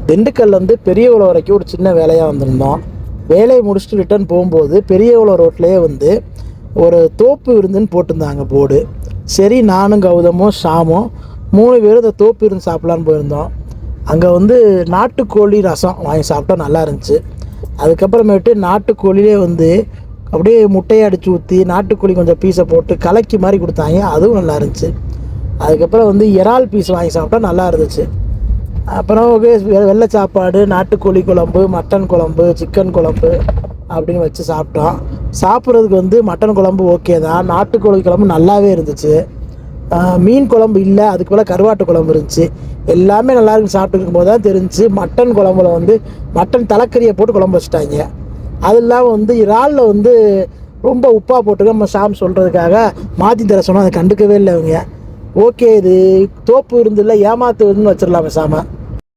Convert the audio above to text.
திண்டுக்கல்லேருந்து பெரியகுளம் வரைக்கும் ஒரு சின்ன வேலையாக வந்திருந்தோம். வேலையை முடிச்சுட்டு ரிட்டர்ன் போகும்போது பெரியகுளம் ரோட்லேயே வந்து ஒரு தோப்பு விருந்துன்னு போட்டிருந்தாங்க போர்டு. சரி, நானும் கௌதமும் ஷாமும் 3 பேரும் இந்த தோப்பு விருந்து சாப்பிட்லான்னு போயிருந்தோம். அங்கே வந்து நாட்டுக்கோழி ரசம் வாங்கி சாப்பிட்டோம், நல்லா இருந்துச்சு. அதுக்கப்புறமேட்டு நாட்டுக்கோழிலே வந்து அப்படியே முட்டையை அடித்து ஊற்றி நாட்டுக்கோழி கொஞ்சம் பீஸை போட்டு கலக்கி மாதிரி கொடுத்தாங்க, அதுவும் நல்லா இருந்துச்சு. அதுக்கப்புறம் வந்து இறால் பீஸ் வாங்கி சாப்பிட்டா நல்லா இருந்துச்சு. அப்புறம் வெள்ளை சாப்பாடு, நாட்டுக்கோழி குழம்பு, மட்டன் குழம்பு, சிக்கன் குழம்பு அப்படின்னு வச்சு சாப்பிட்டோம். சாப்பிட்றதுக்கு வந்து மட்டன் குழம்பு ஓகே தான், நாட்டுக்கோழி குழம்பு நல்லாவே இருந்துச்சு. மீன் குழம்பு இல்லை, அதுக்கு மேலே கருவாட்டு குழம்பு இருந்துச்சு. எல்லாமே நல்லா இருக்கு. சாப்பிட்டு இருக்கும்போது தான் தெரிஞ்சு மட்டன் குழம்புல வந்து மட்டன் தலைக்கறியை போட்டு குழம்பு வச்சுட்டாங்க. அது இல்லாமல் வந்து இறாலில் வந்து ரொம்ப உப்பாக போட்டுக்க நம்ம ஷாம் சொல்கிறதுக்காக மாற்றி தர சொன்னால் அதை கண்டுக்கவே இல்லை அவங்க. ஓகே, இது தோப்பு விருந்து இல்லை, ஏமாத்து விருந்துன்னு வச்சிடலாமே சாம.